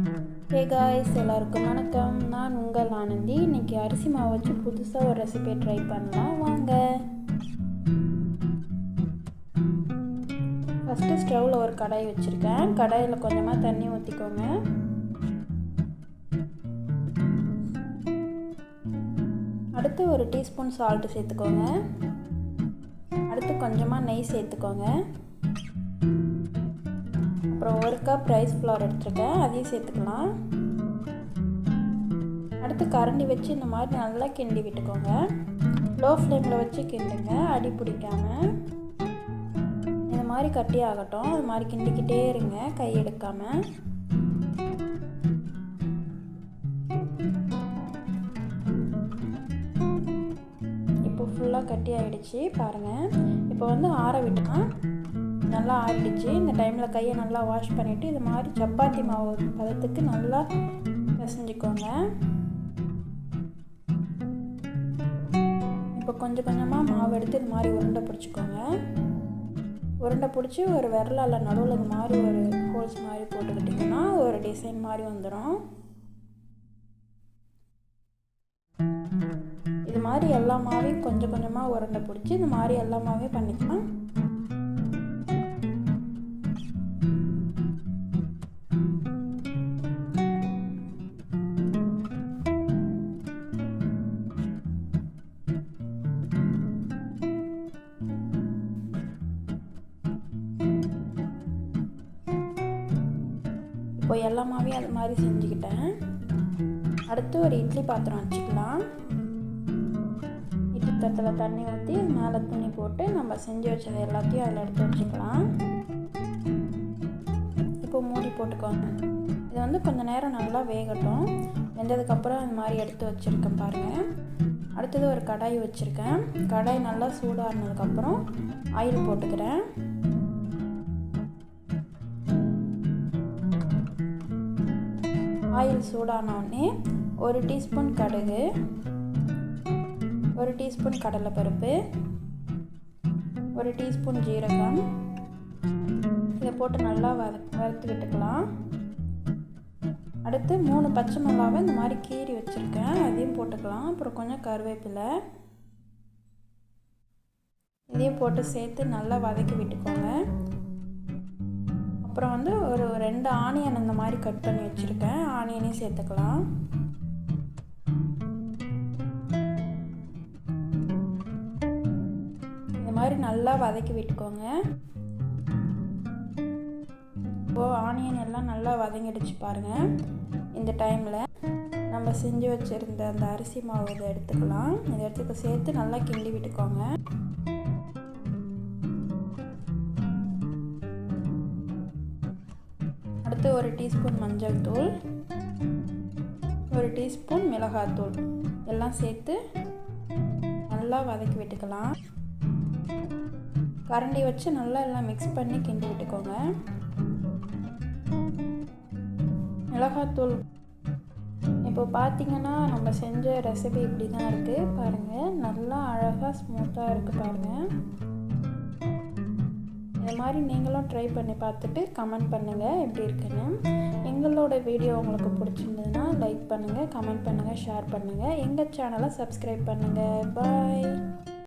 Hey guys, எல்லாருக்கும் வணக்கம். நான் உங்கள் ஆனந்தி. இன்றைக்கி அரிசி மாவு வச்சு புதுசாக ஒரு ரெசிபியை ட்ரை பண்ணலாம் வாங்க. ஃபஸ்ட்டு ஸ்டவ்வில் ஒரு கடாய் வச்சுருக்கேன். கடாயில் கொஞ்சமாக தண்ணி ஊற்றிக்கோங்க. அடுத்து ஒரு டீஸ்பூன் சால்ட்டு சேர்த்துக்கோங்க. அடுத்து கொஞ்சமாக நெய் சேர்த்துக்கோங்க. அப்புறம் ஒரு கப் ரைஸ் ஃப்ளவர் எடுத்துருக்கேன், அதையும் சேர்த்துக்கலாம். அடுத்து கரண்டி வச்சு இந்த மாதிரி நல்லா கிண்டி விட்டுக்கோங்க. லோ ஃப்ளேமில் வச்சு கிண்டுங்க, அடி பிடிக்காமல். இந்த மாதிரி கட்டி ஆகட்டும், அது மாதிரி கிண்டிக்கிட்டே இருங்க, கை எடுக்காமல். இப்போ ஃபுல்லாக கட்டி ஆகிடுச்சு பாருங்கள். இப்போ வந்து ஆற விட்டோம், நல்லா ஆறிடுச்சு. இந்த டைமில் கையை நல்லா வாஷ் பண்ணிவிட்டு இது மாதிரி சப்பாத்தி மாவு பதத்துக்கு நல்லா பிசைஞ்சிக்கோங்க. இப்போ கொஞ்சம் கொஞ்சமாக மாவு எடுத்து இது மாதிரி உருண்டை பிடிச்சிக்கோங்க. உருண்டை பிடிச்சி ஒரு விரலால் நடுவில் இது மாதிரி ஒரு ஹோல்ஸ் மாதிரி போட்டுக்கிட்டிங்கன்னா ஒரு டிசைன் மாதிரி வந்துடும். இது மாதிரி எல்லா மாவையும் கொஞ்சம் கொஞ்சமாக உருண்டை பிடிச்சி இது மாதிரி எல்லா மாவையும் பண்ணிக்கலாம். இப்போ எல்லா மாவையும் அது மாதிரி செஞ்சுக்கிட்டேன். அடுத்து ஒரு இட்லி பாத்திரம் வச்சுக்கலாம். இட்லி தட்டில் தண்ணி ஊற்றி மேலே துணி போட்டு நம்ம செஞ்சு வச்சது எல்லாத்தையும் அதில் எடுத்து வச்சுக்கலாம். இப்போ மூடி போட்டுக்கோங்க. இது வந்து கொஞ்சம் நேரம் நல்லா வேகட்டும். வெந்ததுக்கப்புறம் அது மாதிரி எடுத்து வச்சுருக்கேன் பாருங்கள். அடுத்தது ஒரு கடாய் வச்சுருக்கேன். கடாய் நல்லா சூடானதுக்கப்புறம் ஆயில் போட்டுக்கிறேன். ஆயில் சூடானோடனே ஒரு டீஸ்பூன் கடுகு, ஒரு டீஸ்பூன் கடலைப்பருப்பு, ஒரு டீஸ்பூன் ஜீரகம் இதை போட்டு நல்லா வறுத்து விட்டுக்கலாம். அடுத்து 3 பச்சை மிளகாவை இந்த மாதிரி கீறி வச்சுருக்கேன், அதையும் போட்டுக்கலாம். அப்புறம் கொஞ்சம் கருவேப்பிலை இதையும் போட்டு சேர்த்து நல்லா வதக்கி விட்டுக்கோங்க. அப்புறம் வந்து ஒரு 2 ஆனியன் அந்த மாதிரி கட் பண்ணி வச்சுருக்கேன், ஆனியனையும் சேர்த்துக்கலாம். இந்த மாதிரி நல்லா வதக்கி விட்டுக்கோங்க. இப்போது ஆனியன் எல்லாம் நல்லா வதங்கிடுச்சு பாருங்கள். இந்த டைமில் நம்ம செஞ்சு வச்சுருந்த அந்த அரிசி மாவு இதை எடுத்துக்கலாம். இதை எடுத்து சேர்த்து நல்லா கிண்டி விட்டுக்கோங்க. அடுத்து ஒரு டீஸ்பூன் மஞ்சள் தூள், ஒரு டீஸ்பூன் மிளகாத்தூள் எல்லாம் சேர்த்து நல்லா வதக்கி விட்டுக்கலாம். கரண்டி வச்சு நல்லா எல்லாம் மிக்ஸ் பண்ணி கிண்டி விட்டுக்கோங்க. மிளகாத்தூள் இப்போ பார்த்தீங்கன்னா நம்ம செஞ்ச ரெசிபி இப்படி தான் இருக்குது பாருங்கள். நல்லா அழகாக ஸ்மூத்தாக இருக்குது பாருங்கள். இது மாதிரி நீங்களும் ட்ரை பண்ணி பார்த்துட்டு கமெண்ட் பண்ணுங்கள் எப்படி இருக்குன்னு. எங்களோட வீடியோ உங்களுக்கு பிடிச்சிருந்ததுன்னா லைக் பண்ணுங்கள், கமெண்ட் பண்ணுங்கள், ஷேர் பண்ணுங்கள். எங்கள் சேனலை சப்ஸ்கிரைப் பண்ணுங்கள். பாய்.